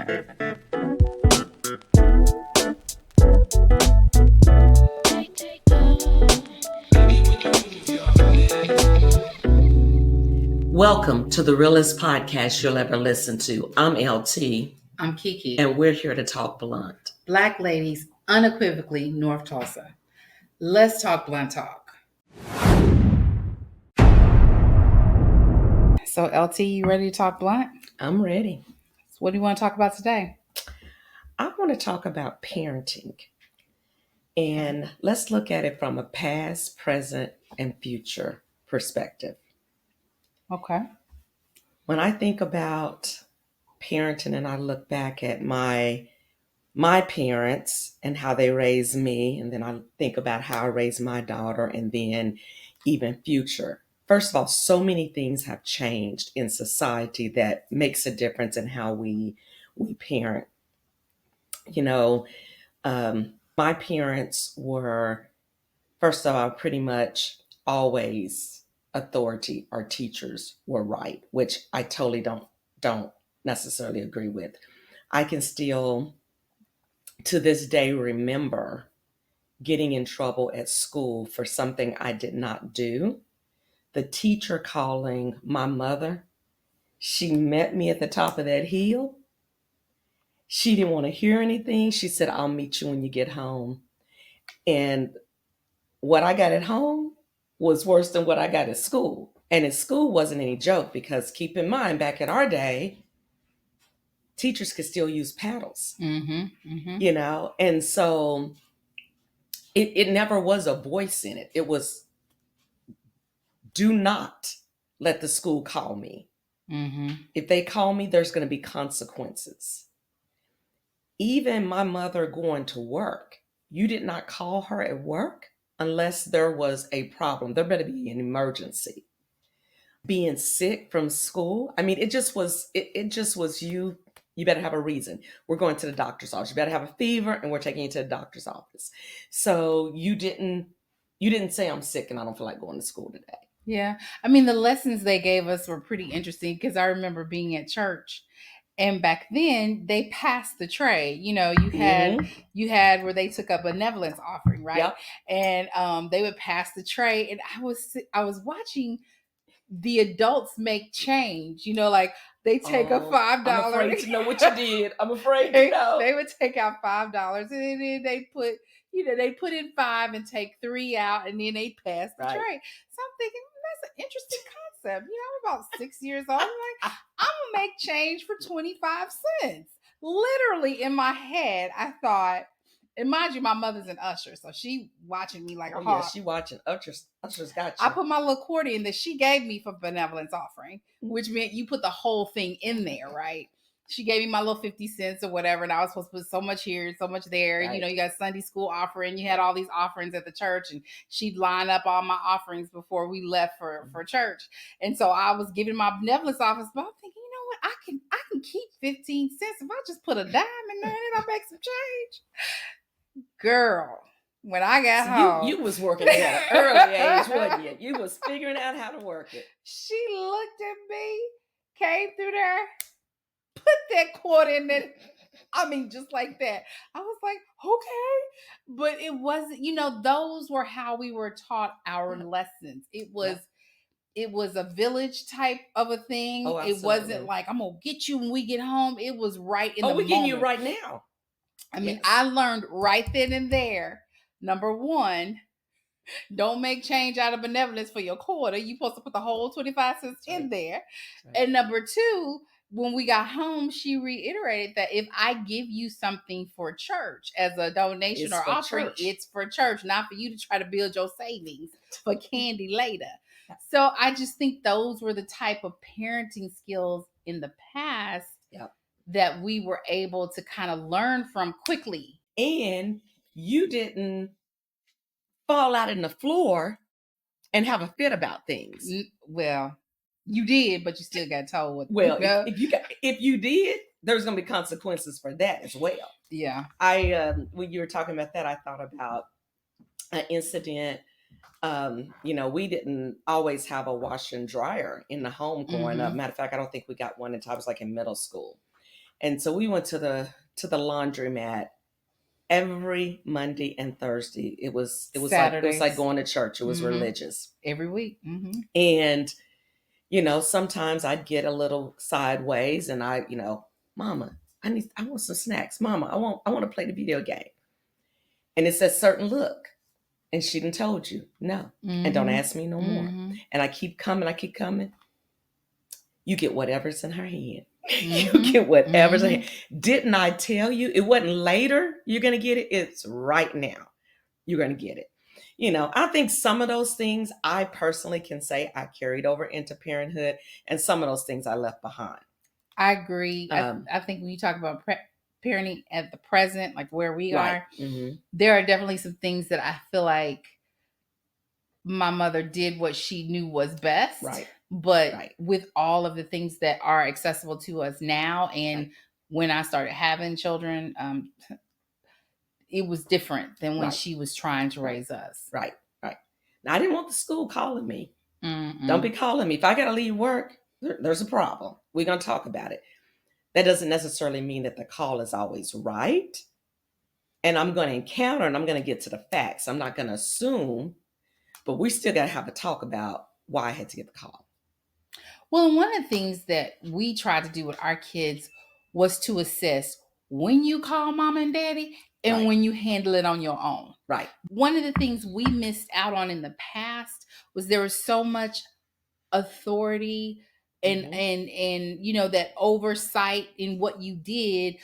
Welcome to the realest podcast you'll ever listen to. I'm LT. I'm Kiki. And we're here to talk blunt. Black ladies, unequivocally North Tulsa. Let's talk blunt talk. So LT, you ready to talk blunt? I'm ready. So what do you want to talk about today? I want to talk about parenting. And let's look at it from a past, present, and future perspective. Okay. When I think about parenting and I look back at my parents and how they raised me, and then I think about how I raised my daughter, and then even future. First of all, so many things have changed in society that makes a difference in how we parent. You know, my parents were, first of all, pretty much always authority. Our teachers were right, which I totally don't necessarily agree with. I can still, to this day, remember getting in trouble at school for something I did not do. The teacher calling my mother, she met me at the top of that hill. She didn't want to hear anything. She said, "I'll meet you when you get home." And what I got at home was worse than what I got at school. And at school wasn't any joke, because keep in mind, back in our day, teachers could still use paddles, you know? And so it never was a voice in it. It was, do not let the school call me. If they call me, there's going to be consequences. Even my mother going to work, you did not call her at work unless there was a problem. There better be an emergency. Being sick from school, I mean, it just was you better have a reason. We're going to the doctor's office. You better have a fever and we're taking you to the doctor's office. So you didn't say, "I'm sick and I don't feel like going to school today." Yeah. I mean, the lessons they gave us were pretty interesting, because I remember being at church, and back then they passed the tray. You know, you had where they took a benevolence offering, right? Yep. And they would pass the tray, and I was watching the adults make change. You know, like they take a $5. I'm afraid to know what you did. I'm afraid to know. They would take out $5, and then they put, they put in 5 and take 3 out, and then they pass the tray. So I'm thinking, that's an interesting concept. I'm about 6 years old. I'm like, I'm gonna make change for 25 cents. Literally in my head, I thought, and mind you, my mother's an usher, so she watching me like a hawk. Yeah, she watching. Ushers got you. I put my little accordion that she gave me for benevolence offering, which meant you put the whole thing in there, right? She gave me my little 50 cents or whatever, and I was supposed to put so much here, so much there. Right. You got Sunday school offering. You had all these offerings at the church, and she'd line up all my offerings before we left for church. And so I was giving my benevolence office, but I'm thinking, you know what? I can keep 15 cents if I just put a dime in there and I'll make some change. Girl, when I got home, you was working at an early age, wasn't you? You was figuring out how to work it. She looked at me, came through there, put that quarter in there. I mean, just like that. I was like, okay. But it wasn't, those were how we were taught our lessons. It was a village type of a thing. Oh, it wasn't like, I'm going to get you when we get home. It was right in the moment. Oh, we're getting you right now. I mean, I learned right then and there. Number one, don't make change out of benevolence for your quarter. You're supposed to put the whole 25 cents in there. Right. And number two, when we got home, she reiterated that if I give you something for church as a donation or offering, it's for church, not for you to try to build your savings for candy later. So I just think those were the type of parenting skills in the past that we were able to kind of learn from quickly. And you didn't fall out in the floor and have a fit about things. Well, you did, but you still got told. Well, if you did, there's going to be consequences for that as well. Yeah. When you were talking about that, I thought about an incident. We didn't always have a washer and dryer in the home growing up. Matter of fact, I don't think we got one until I was like in middle school. And so we went to the laundromat every Monday and Thursday. It was like going to church. It was religious every week. And sometimes I'd get a little sideways and Mama, I want some snacks. Mama, I want to play the video game. And it's a certain look. And she done told you no. And don't ask me no more. And I keep coming. You get whatever's in her hand. You get whatever's in her hand. Didn't I tell you? It wasn't later you're gonna get it, it's right now. You're gonna get it. I think some of those things I personally can say I carried over into parenthood, and some of those things I left behind. I agree. I think when you talk about parenting at the present, like where we are, there are definitely some things that I feel like my mother did what she knew was best. Right. But with all of the things that are accessible to us now, and when I started having children, it was different than when she was trying to raise us. Right. Now, I didn't want the school calling me. Don't be calling me. If I got to leave work, there's a problem. We're going to talk about it. That doesn't necessarily mean that the call is always right. And I'm going to encounter and I'm going to get to the facts. I'm not going to assume, but we still got to have a talk about why I had to get the call. Well, one of the things that we tried to do with our kids was to assess when you call mom and daddy and when you handle it on your own. Right. One of the things we missed out on in the past was there was so much authority and that oversight in what you did.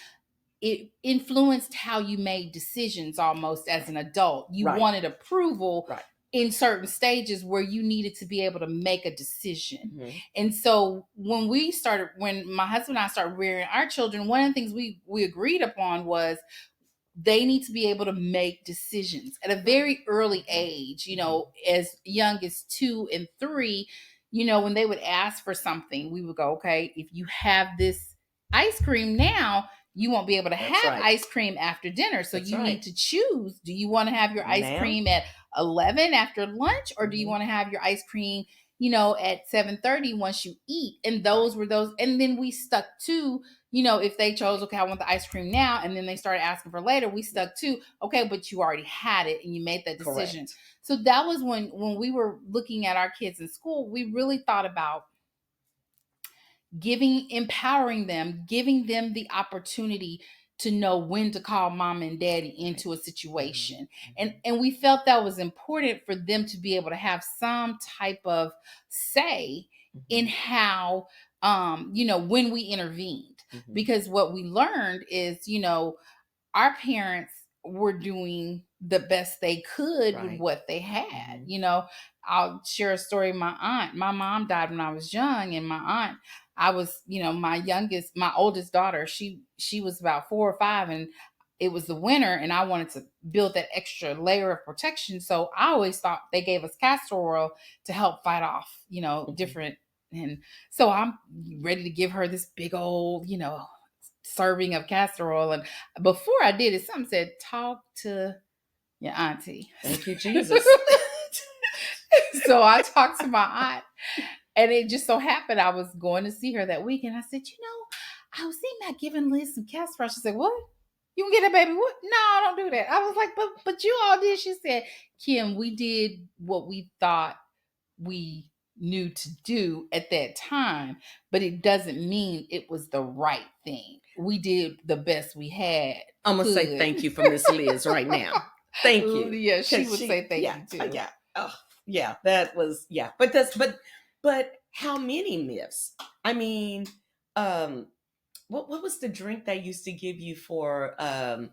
It influenced how you made decisions almost as an adult. You wanted approval in certain stages where you needed to be able to make a decision. And so when my husband and I started rearing our children, one of the things we agreed upon was they need to be able to make decisions at a very early age, as young as 2 and 3. When they would ask for something, we would go, okay, if you have this ice cream now, you won't be able to have ice cream after dinner. So you need to choose. Do you want to have your ice cream at 11 after lunch, or do you want to have your ice cream, at 7:30 once you eat? And those were those. And then we stuck to, if they chose, okay, I want the ice cream now, and then they started asking for later, we stuck to, okay, but you already had it and you made that decision. Correct. So that was when we were looking at our kids in school, we really thought about empowering them, giving them the opportunity to know when to call mom and daddy into a situation. And we felt that was important for them to be able to have some type of say in how, when we intervened. Because what we learned is, our parents were doing the best they could with what they had. I'll share a story. My mom died when I was young, and my aunt, I was, my oldest daughter, she was about 4 or 5, and it was the winter, and I wanted to build that extra layer of protection. So I always thought they gave us castor oil to help fight off, different. And so I'm ready to give her this big old, serving of castor oil. And before I did it, something said, talk to your auntie. Thank you, Jesus. So I talked to my aunt, and it just so happened I was going to see her that week. And I said, I was thinking about giving Liz some castor oil. She said, what? You can get that baby? What? No, I don't do that. I was like, but you all did. She said, Kim, we did what we thought we knew to do at that time, but it doesn't mean it was the right thing. We did the best we had. I'm gonna say thank you for Miss Liz right now. Thank you. Yeah, she would say thank you too. Yeah. Oh, yeah. That was But how many myths? I mean, what was the drink they used to give you for a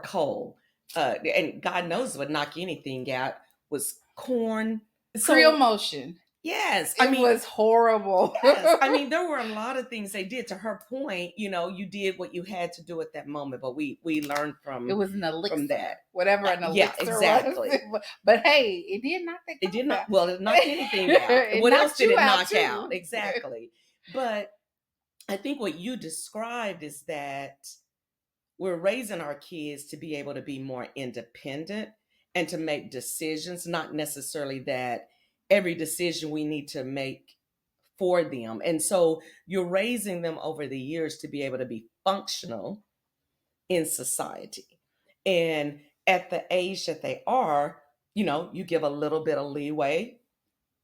cold? And God knows what knock anything out was corn. Creole motion. Yes. It was horrible. Yes. I mean, there were a lot of things they did. To her point, you did what you had to do at that moment, but we learned from it was an elixir from that. Whatever an elixir exactly. was. But hey, it did knock that. It did not. Well, it knocked anything out. What else did it knock out? Exactly. But I think what you described is that we're raising our kids to be able to be more independent and to make decisions, not necessarily that every decision we need to make for them. And so you're raising them over the years to be able to be functional in society. And at the age that they are, you give a little bit of leeway.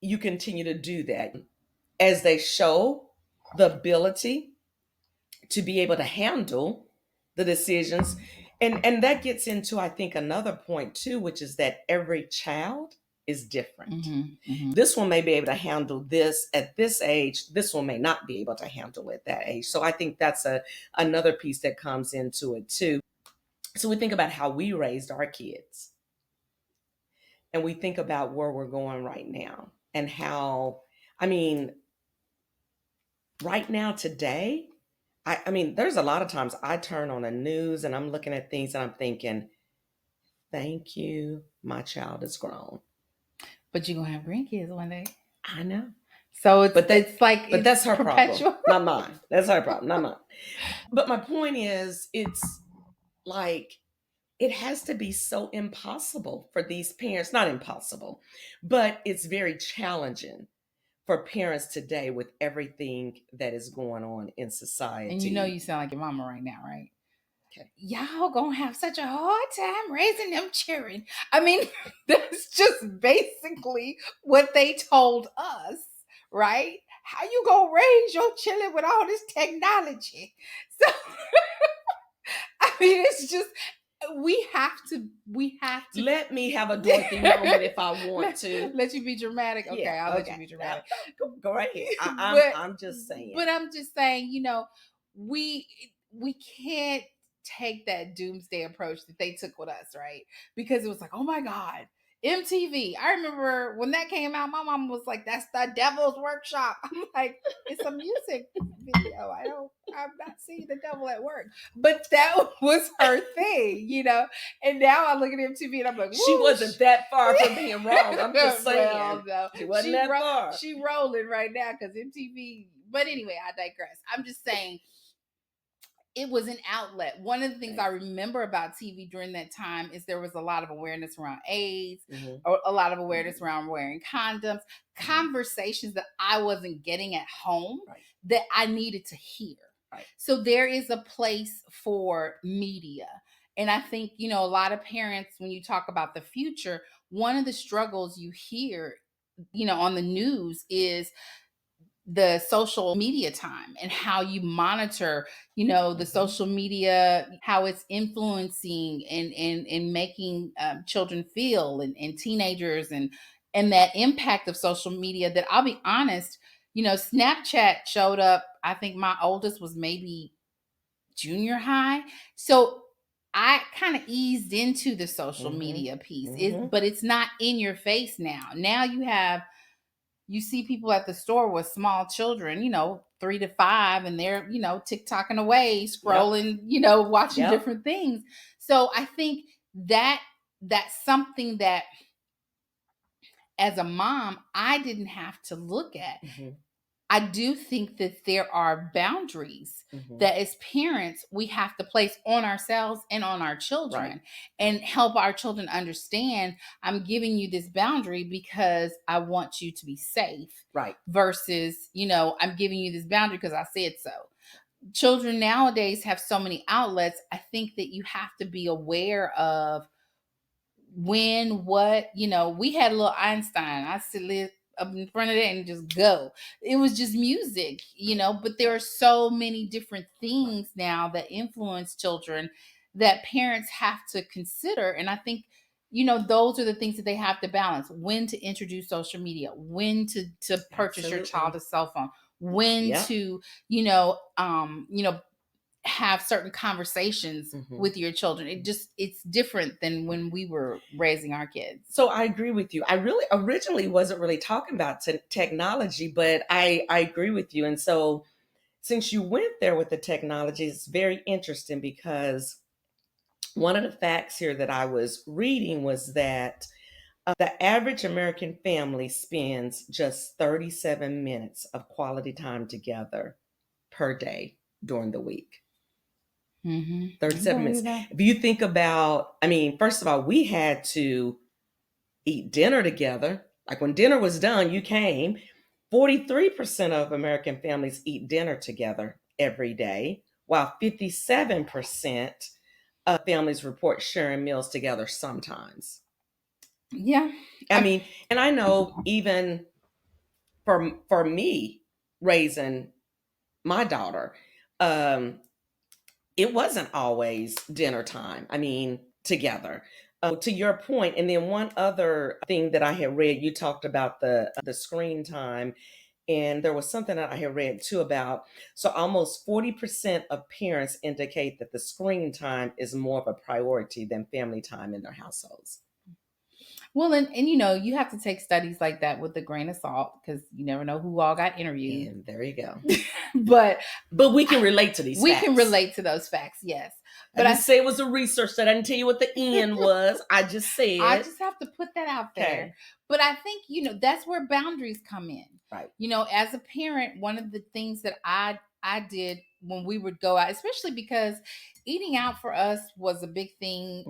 You continue to do that as they show the ability to be able to handle the decisions. And that gets into, I think, another point too, which is that every child is different. This one may be able to handle this at this age. This one may not be able to handle it at that age. So I think that's another piece that comes into it too. So we think about how we raised our kids, and we think about where we're going right now, and how, I mean, right now, today, I mean, there's a lot of times I turn on the news and I'm looking at things and I'm thinking, thank you, my child is grown. But you're gonna have grandkids one day. I know. So it's like, but it's that's her perpetual. problem, not mine. That's her problem, not mine. But my point is, it's like, it has to be so impossible for these parents, not impossible, but it's very challenging for parents today with everything that is going on in society. And you sound like your mama right now, right? Okay. Y'all gonna have such a hard time raising them children. I mean, that's just basically what they told us, right? How you gonna raise your children with all this technology? So I mean, it's just, we have to let me have a Dorothy moment if I want to. Let you be dramatic. Okay, Yeah, I'll let you be dramatic. Go right ahead. I'm just saying. But I'm just saying, we can't take that doomsday approach that they took with us, right? Because it was like, oh my God, MTV. I remember when that came out, my mom was like, that's the devil's workshop. I'm like, it's a music video. I'm not seeing the devil at work. But that was her thing, And now I look at MTV and I'm like, she wasn't that far from being wrong. I'm just saying. Well, no. She wasn't that far. She rolling right now because MTV. But anyway, I digress. I'm just saying, it was an outlet. One of the things I remember about TV during that time is there was a lot of awareness around AIDS, or a lot of awareness around wearing condoms, conversations that I wasn't getting at home that I needed to hear. So there is a place for media. And I think, a lot of parents, when you talk about the future, one of the struggles you hear, on the news is the social media time and how you monitor, the social media, how it's influencing and making children feel, and teenagers, and that impact of social media. That, I'll be honest, Snapchat showed up. I think my oldest was maybe junior high. So I kind of eased into the social media piece, but it's not in your face now. Now you see people at the store with small children, 3 to 5, and they're, TikToking away, scrolling, watching different things. So I think that's something that, as a mom, I didn't have to look at. I do think that there are boundaries that, as parents, we have to place on ourselves and on our children, and help our children understand, I'm giving you this boundary because I want you to be safe. Versus, I'm giving you this boundary because I said so. Children nowadays have so many outlets. I think that you have to be aware of when, what, we had a little Einstein. I sit live up in front of it and just go. It was just music, but there are so many different things now that influence children that parents have to consider. And I think, those are the things that they have to balance: when to introduce social media, when to purchase your child a cell phone, when to, have certain conversations with your children. It's different than when we were raising our kids. So I agree with you. I really originally wasn't really talking about technology, but I agree with you. And so, since you went there with the technology, it's very interesting, because one of the facts here that I was reading was that the average American family spends just 37 minutes of quality time together per day during the week. 37 minutes. If you think about, first of all, we had to eat dinner together. Like, when dinner was done, you came, 43% of American families eat dinner together every day, while 57% of families report sharing meals together sometimes. Yeah. I mean, and I know even for me raising my daughter, um, it wasn't always dinner time. I mean, together. To your point, and then one other thing that I had read, you talked about the screen time, and there was something that I had read too about. So almost 40% of parents indicate that the screen time is more of a priority than family time in their households. Well, and you know, you have to take studies like that with a grain of salt because you never know who all got interviewed. And there you go. But But we can relate to these we can facts. relate to those facts, yes. I But didn't say it was a research that I didn't tell you what the end was. I just I said, just have to put that out there. okay, But I think, you know, that's where boundaries come in. right. You know, as a parent, one of the things that I did when we would go out, especially because eating out for us was a big thing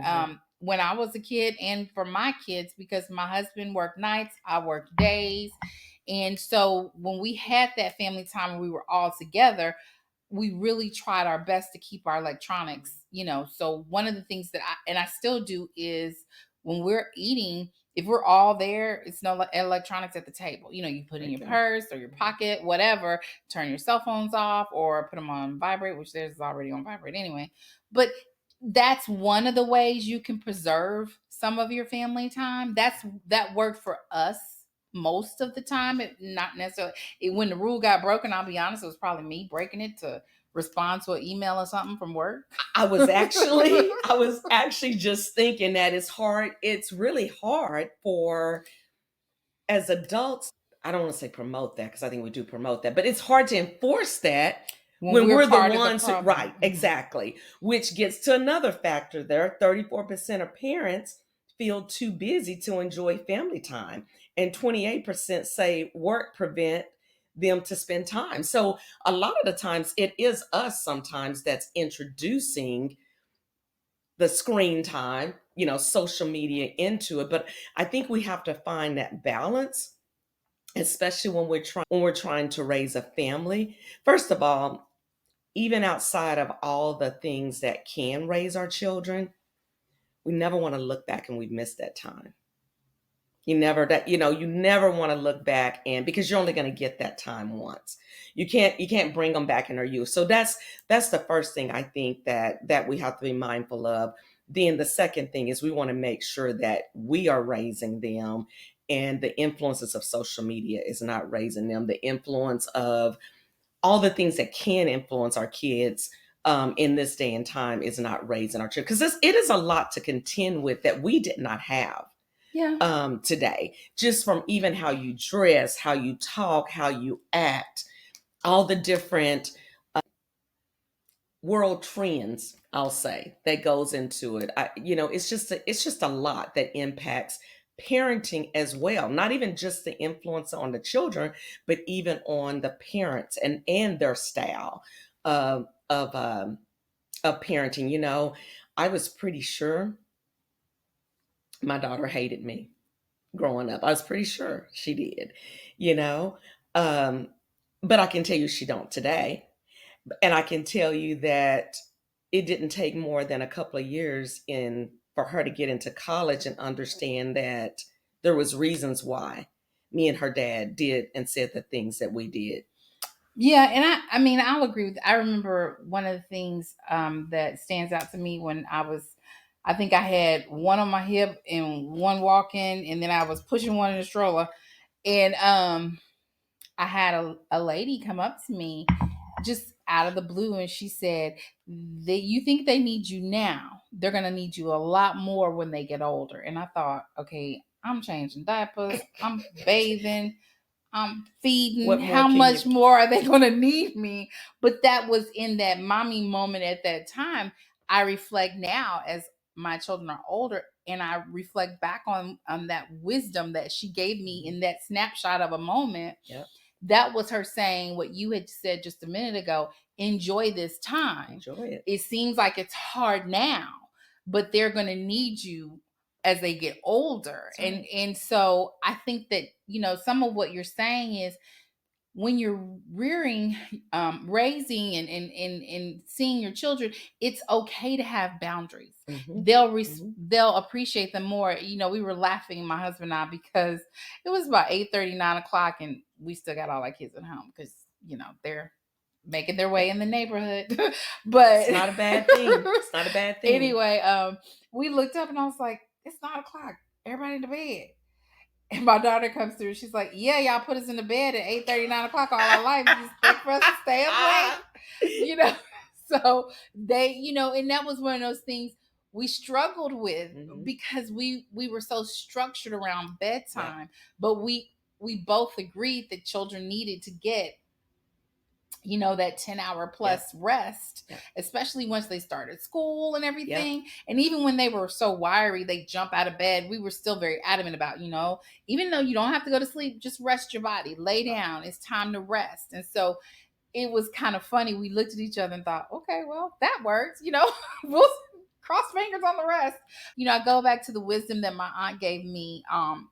when I was a kid and for my kids because my husband worked nights, I worked days. And so when we had that family time and we were all together, we really tried our best to keep our electronics, you know. So one of the things that I still do is when we're eating, if we're all there, it's no electronics at the table. You know, you put in your purse or your pocket, whatever, turn your cell phones off or put them on vibrate, which theirs is already on vibrate anyway. But that's one of the ways you can preserve some of your family time. That worked for us most of the time. It not necessarily when the rule got broken, I'll be honest, it was probably me breaking it to respond to an email or something from work. I was actually just thinking that it's really hard for as adults. I don't want to say promote that because I think we do promote that, but it's hard to enforce that when we're the ones who, right, exactly. Which gets to another factor there. 34% of parents feel too busy to enjoy family time, and 28% say work prevent them to spend time. So a lot of the times it is us sometimes that's introducing the screen time, social media into it. But I think we have to find that balance, especially when we're trying to raise a family. First of all, even outside of all the things that can raise our children, we never want to look back and we've missed that time. You never want to look back, and because you're only going to get that time once. You can't bring them back in their youth. So that's the first thing I think that we have to be mindful of. Then the second thing is we want to make sure that we are raising them, and the influences of social media is not raising them. The influence of all the things that can influence our kids in this day and time is not raising our children, because it is a lot to contend with that we did not have today, just from even how you dress, how you talk, how you act, all the different world trends, I'll say, that goes into it. It's just a lot that impacts parenting as well, not even just the influence on the children, but even on the parents and their style of parenting. I was pretty sure my daughter hated me growing up. I was pretty sure she did, you know. Um, but I can tell you she don't today. And I can tell you that it didn't take more than a couple of years in for her to get into college and understand that there was reasons why me and her dad did and said the things that we did. Yeah, and I mean I'll agree with. I remember one of the things that stands out to me when I think I had one on my hip and one walking, and then I was pushing one in the stroller, and I had a lady come up to me just out of the blue, and she said, you think they need you now? They're gonna need you a lot more when they get older." And I thought, okay, I'm changing diapers, I'm bathing, I'm feeding. What more How can much you? more are they going to need me? But that was in that mommy moment at that time. I reflect now as my children are older, and I reflect back on that wisdom that she gave me in that snapshot of a moment. Yep. That was her saying what you had said just a minute ago. Enjoy this time. Enjoy it. It seems like it's hard now, but they're going to need you as they get older. That's right. And so I think that, you know, some of what you're saying is when you're rearing, raising and seeing your children, it's okay to have boundaries. Mm-hmm. They'll appreciate them more. We were laughing, my husband and I, because it was about 8:30, 9 o'clock, and we still got all our kids at home because they're making their way Yep. in the neighborhood. But It's not a bad thing. It's not a bad thing. anyway, we looked up and I was like, it's 9 o'clock. Everybody in the bed. And my daughter comes through. She's like, yeah, y'all put us in the bed at 8:30, 9 o'clock all our life. You expect for us to stay up late? So and that was one of those things we struggled with, because we were so structured around bedtime. But we both agreed that children needed to get that 10-hour plus rest, especially once they started school and everything. And even when they were so wiry, they jump out of bed, we were still very adamant about, even though you don't have to go to sleep, just rest your body, lay down, it's time to rest. And so it was kind of funny. We looked at each other and thought, okay, well, that works. We'll cross fingers on the rest. I go back to the wisdom that my aunt gave me.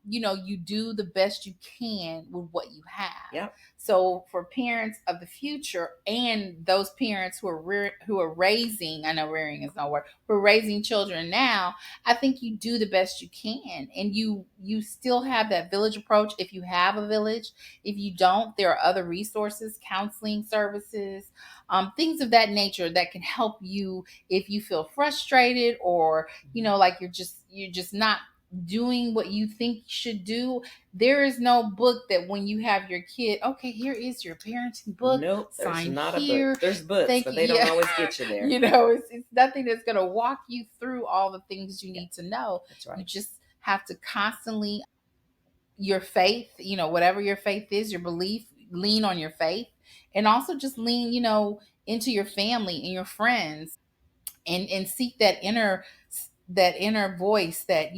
You do the best you can with what you have. Yep. So for parents of the future and those parents who are raising, I know rearing is no word, who are raising children now, I think you do the best you can, and you still have that village approach if you have a village. If you don't, there are other resources, counseling services, things of that nature that can help you if you feel frustrated, or like you're just not doing what you think you should do. There is no book that when you have your kid, okay, here is your parenting book. Nope, there's sign not here. a book. There's books, but they don't always get you there. It's nothing that's going to walk you through all the things you need to know. That's right. You just have to constantly, your faith, whatever your faith is, your belief, lean on your faith, and also just lean, into your family and your friends, and seek that inner voice that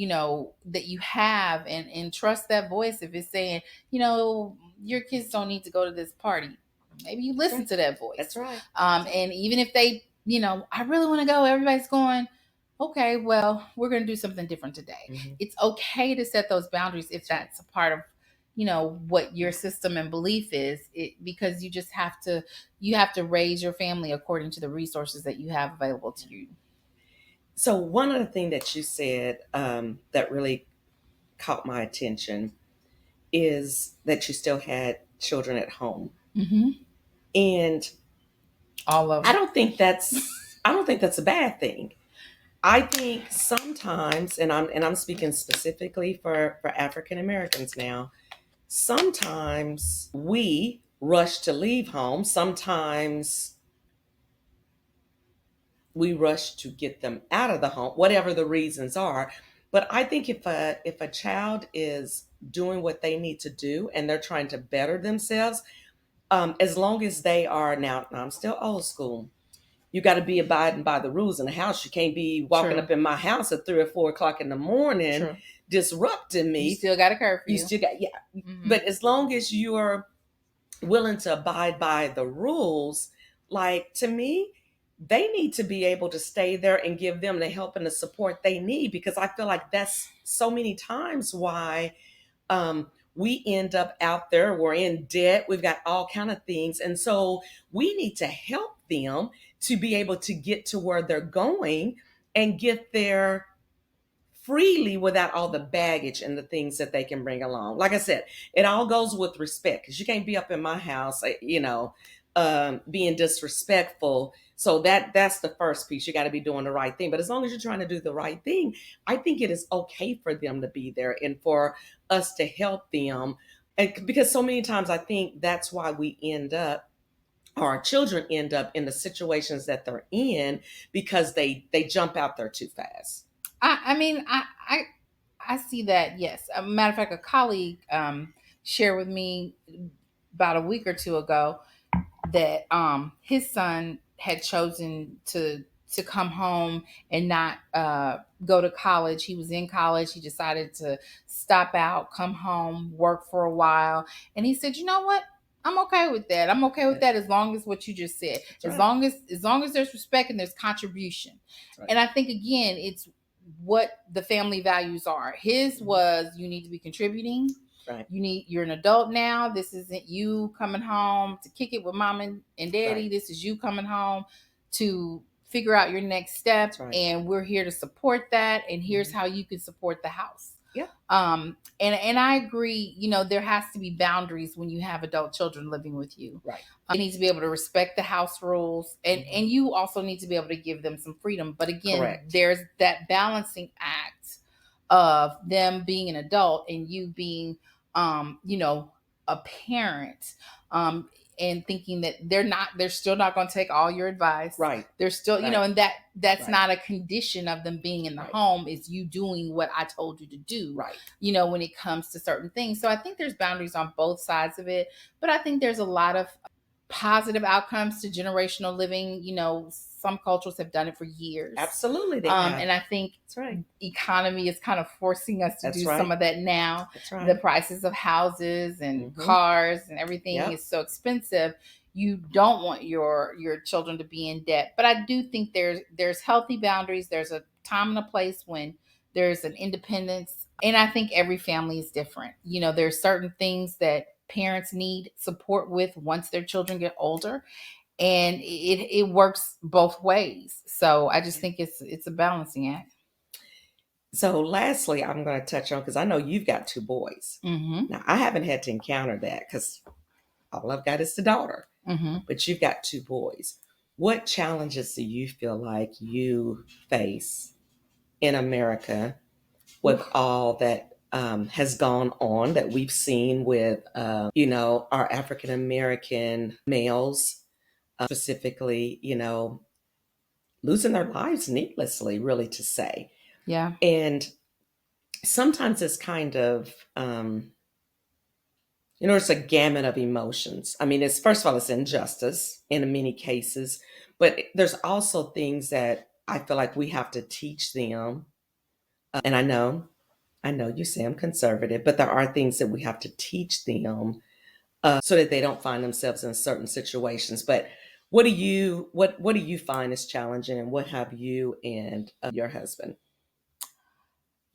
that you have, and trust that voice. If it's saying, your kids don't need to go to this party, maybe you listen to that voice. That's right. And even if they, I really want to go, everybody's going, okay, well, we're going to do something different today. It's okay to set those boundaries if that's a part of what your system and belief is, because you have to raise your family according to the resources that you have available to you. So one other thing that you said that really caught my attention is that you still had children at home. And all of them. I don't think that's a bad thing. I think sometimes, and I'm speaking specifically for African Americans now, sometimes we rush to leave home. Sometimes we rush to get them out of the home, whatever the reasons are. But I think if a child is doing what they need to do and they're trying to better themselves, as long as they are now I'm still old school. You got to be abiding by the rules in the house. You can't be walking up in my house at 3 or 4 o'clock in the morning, disrupting me. You still got a curfew. You still got, But as long as you're willing to abide by the rules, like, to me, they need to be able to stay there and give them the help and the support they need, because I feel like that's so many times why we end up out there. We're in debt. We've got all kind of things. And so we need to help them to be able to get to where they're going and get there freely without all the baggage and the things that they can bring along. Like I said, it all goes with respect, because you can't be up in my house, being disrespectful. So that's the first piece. You got to be doing the right thing. But as long as you're trying to do the right thing, I think it is okay for them to be there and for us to help them. And because so many times I think that's why we end up, or our children end up in the situations that they're in, because they jump out there too fast. I see that. Yes. A matter of fact, a colleague shared with me about a week or two ago that his son had chosen to come home and not go to college. He was in college. He decided to stop out, come home, work for a while, and he said, "You know what? I'm okay with that. I'm okay with that as long as what you just said. As long as there's respect and there's contribution." And I think, again, it's what the family values are. His was, you need to be contributing, Right. You're an adult now. This isn't you coming home to kick it with mom and daddy. Right. This is you coming home to figure out your next step. That's right. And we're here to support that. And here's how you can support the house. And I agree, there has to be boundaries when you have adult children living with you. Right. They need to be able to respect the house rules, and you also need to be able to give them some freedom. But again, Correct. there's that balancing act of them being an adult and you being, a parent, and thinking that they're still not going to take all your advice. Right. They're still, Right. And that's Right. not a condition of them being in the Right. home. Is you doing what I told you to do. Right. When it comes to certain things. So I think there's boundaries on both sides of it, but I think there's a lot of positive outcomes to generational living. Some cultures have done it for years. Absolutely, they have. And I think That's right. Economy is kind of forcing us to That's do right. some of that now. That's right. The prices of houses and cars and everything is so expensive. You don't want your children to be in debt, but I do think there's healthy boundaries. There's a time and a place when there's an independence, and I think every family is different. There's certain things that parents need support with once their children get older, and it works both ways. So I just think it's a balancing act. So lastly, I'm going to touch on, because I know you've got 2 boys. Now, I haven't had to encounter that because all I've got is the daughter, but you've got 2 boys. What challenges do you feel like you face in America with all that has gone on that we've seen with, our African American males, specifically, losing their lives needlessly, really, to say. Yeah. And sometimes it's kind of, it's a gamut of emotions. I mean, it's, first of all, it's injustice in many cases, but there's also things that I feel like we have to teach them. And I know you say I'm conservative, but there are things that we have to teach them so that they don't find themselves in certain situations. But what do you find is challenging, and what have you and your husband?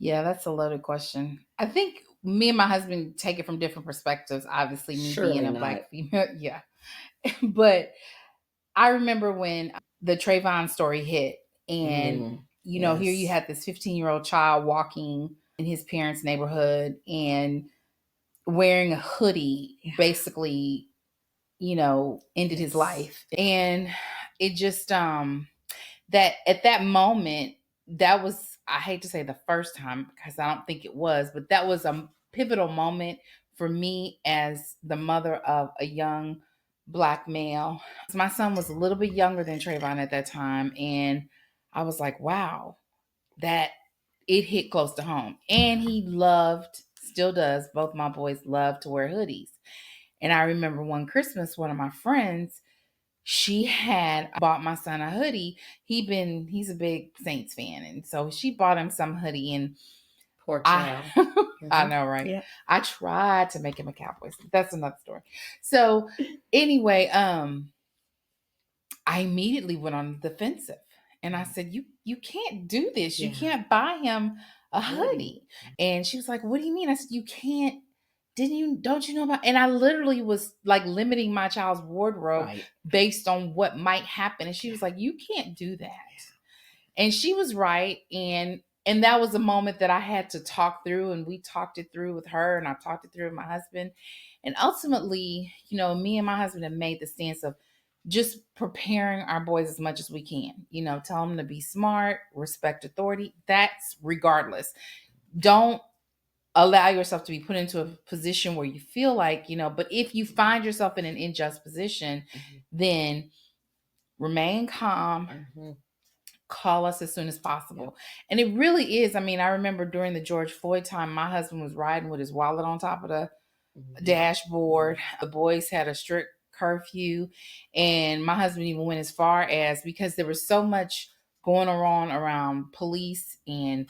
Yeah, that's a loaded question. I think me and my husband take it from different perspectives. Obviously, me Surely being a not. Black female, yeah. But I remember when the Trayvon story hit, and here you Yes. had this 15-year-old child walking in his parents' neighborhood and wearing a hoodie, basically, ended his life. And it just that at that moment, that was, I hate to say the first time because I don't think it was, but that was a pivotal moment for me as the mother of a young Black male. My son was a little bit younger than Trayvon at that time, and I was like, wow, that it hit close to home. And he loved, still does, both my boys love to wear hoodies. And I remember one Christmas, one of my friends, she had bought my son a hoodie. He's a big Saints fan, and so she bought him some hoodie. And Poor child. I know, right? Yeah. I tried to make him a Cowboys. That's another story. So anyway, I immediately went on the defensive, and I said, "You can't do this. You can't buy him a hoodie." And she was like, "What do you mean?" I said, "You can't. Don't you know about?" And I literally was like limiting my child's wardrobe based on what might happen. And she was like, "You can't do that." And she was right. And that was a moment that I had to talk through, and we talked it through with her, and I talked it through with my husband. And ultimately, me and my husband have made the stance of just preparing our boys as much as we can. Tell them to be smart, respect authority. That's regardless. Don't allow yourself to be put into a position where you feel like, but if you find yourself in an unjust position, then remain calm, call us as soon as possible. And it really is. I mean, I remember during the George Floyd time, my husband was riding with his wallet on top of the dashboard. The boys had a strict curfew, and my husband even went as far as, because there was so much going on around police and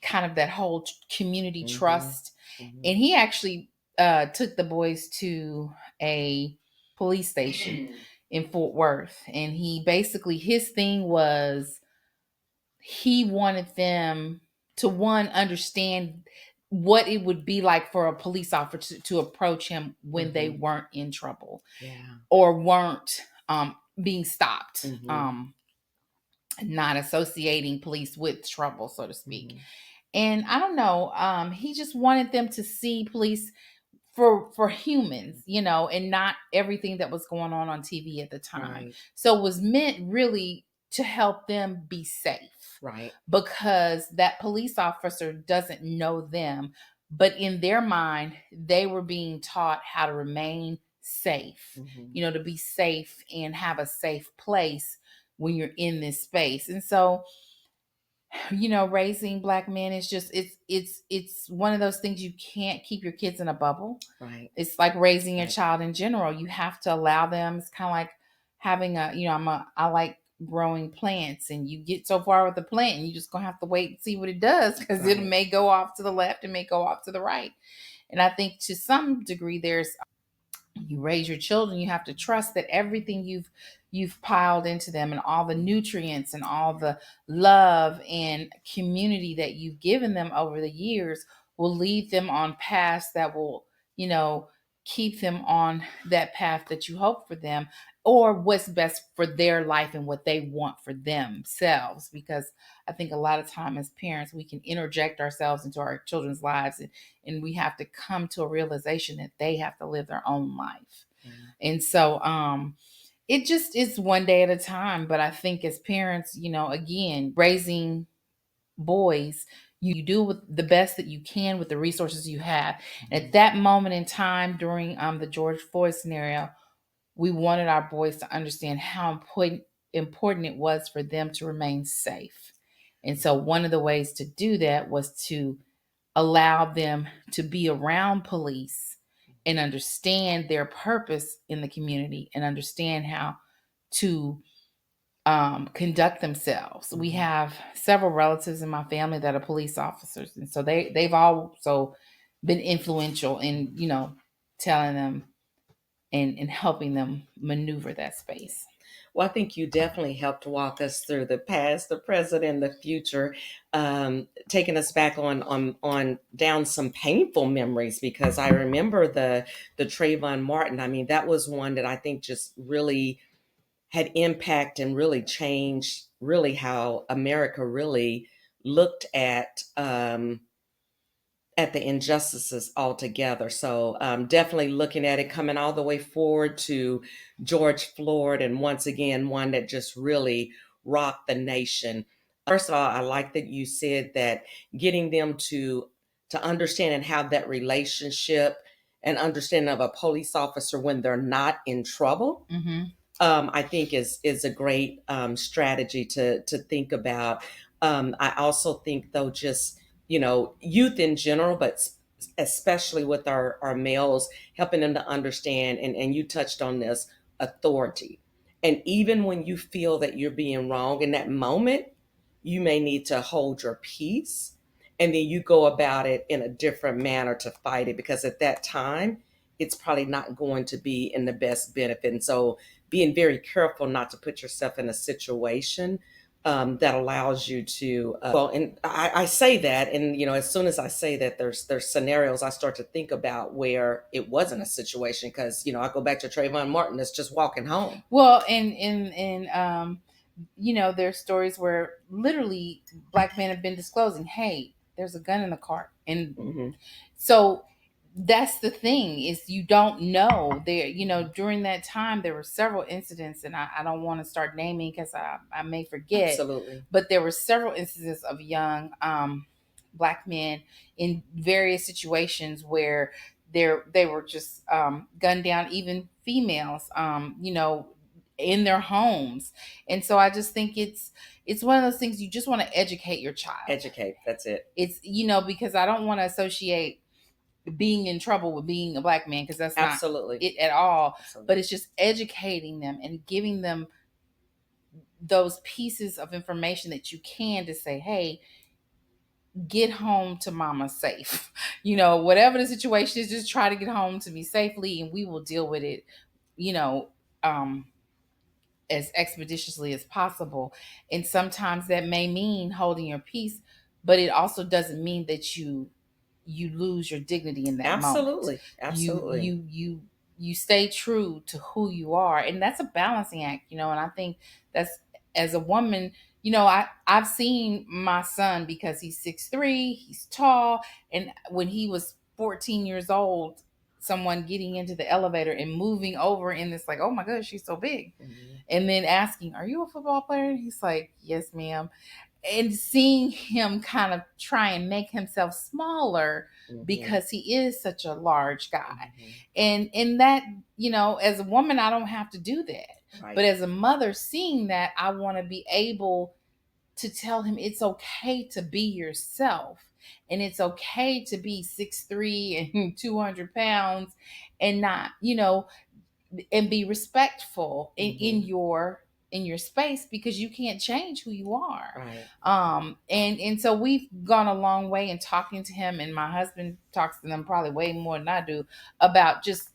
kind of that whole community trust. And he actually took the boys to a police station in Fort Worth. And he basically, his thing was he wanted them to, one, understand what it would be like for a police officer to approach him when they Mm-hmm. weren't in trouble Yeah. or weren't being stopped, Mm-hmm. not associating police with trouble, so to speak. Mm-hmm. And I don't know, he just wanted them to see police for humans, and not everything that was going on TV at the time. Right. So it was meant really to help them be safe, Right. because that police officer doesn't know them, but in their mind they were being taught how to remain safe, Mm-hmm. to be safe and have a safe place when you're in this space. And so, raising black men is just, it's one of those things. You can't keep your kids in a bubble. Right. It's like raising a Right. child in general. You have to allow them. It's kind of like having I like growing plants, and you get so far with the plant and you just gonna have to wait and see what it does, because it Right. may go off to the left, it may go off to the right. And I think to some degree, there's you raise your children, you have to trust that everything you've piled into them, and all the nutrients and all the love and community that you've given them over the years will lead them on paths that will, you know keep them on that path that you hope for them, or what's best for their life and what they want for themselves. Because I think a lot of time as parents, we can interject ourselves into our children's lives, and we have to come to a realization that they have to live their own life. Yeah. And so it just is one day at a time. But I think as parents, again, raising boys, you do with the best that you can with the resources you have. And at that moment in time during the George Floyd scenario, we wanted our boys to understand how important it was for them to remain safe. And so one of the ways to do that was to allow them to be around police and understand their purpose in the community, and understand how to conduct themselves. We Mm-hmm. have several relatives in my family that are police officers, and so they've also been influential in telling them and helping them maneuver that space. Well, I think you definitely helped walk us through the past, the present, and the future, taking us back on down some painful memories. Because I remember the Trayvon Martin. I mean, that was one that I think just really had impact and really changed really how America really looked at the injustices altogether. So definitely looking at it, coming all the way forward to George Floyd, and once again, one that just really rocked the nation. First of all, I like that you said that getting them to understand and have that relationship and understanding of a police officer when they're not in trouble, Mm-hmm. I think is a great strategy to think about. I also think though, just youth in general, but especially with our males, helping them to understand, and you touched on this, authority. And even when you feel that you're being wrong in that moment, you may need to hold your peace, and then you go about it in a different manner to fight it, because at that time it's probably not going to be in the best benefit. And so being very careful not to put yourself in a situation that allows you to well, and I say that, and as soon as I say that, there's scenarios I start to think about where it wasn't a situation, because I go back to Trayvon Martin that's just walking home. Well, there's stories where literally black men have been disclosing, hey, there's a gun in the car. And Hmm. so that's the thing, is you don't know. During that time there were several incidents, and I don't want to start naming because I may forget, Absolutely. but there were several instances of young black men in various situations where they were just gunned down, even females, in their homes. And so I just think it's one of those things. You just want to educate your child. Educate, that's it. It's because I don't want to associate being in trouble with being a black man, because that's not Absolutely. it at all. Absolutely. But it's just educating them and giving them those pieces of information that you can, to say, hey, get home to mama safe. Whatever the situation is, just try to get home to me safely, and we will deal with it, you know um as expeditiously as possible. And sometimes that may mean holding your peace, but it also doesn't mean that you lose your dignity in that Absolutely. moment. Absolutely. You stay true to who you are, and that's a balancing act, and I think that's, as a woman, I've seen my son, because he's 6'3", he's tall, and when he was 14 years old, someone getting into the elevator and moving over in this, like, oh my gosh, she's so big. And then asking, are you a football player? He's like, yes, ma'am. And seeing him kind of try and make himself smaller because he is such a large guy. And in that, as a woman, I don't have to do that. Right. But as a mother, seeing that, I want to be able to tell him it's okay to be yourself, and it's okay to be 6'3" and 200 pounds, and not, and be respectful in your space, because you can't change who you are. Right. And so we've gone a long way in talking to him, and my husband talks to them probably way more than I do, about just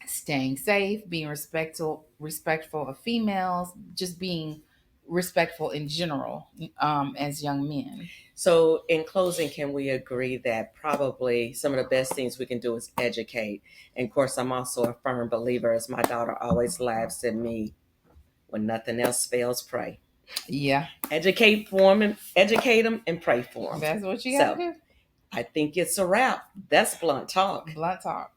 staying safe, being respectful of females, just being respectful in general, as young men. So, in closing, can we agree that probably some of the best things we can do is educate? And of course, I'm also a firm believer, as my daughter always laughs at me, when nothing else fails, pray. Yeah. Educate them, and pray for them. That's what you got to do. I think it's a wrap. That's blunt talk. Blunt talk.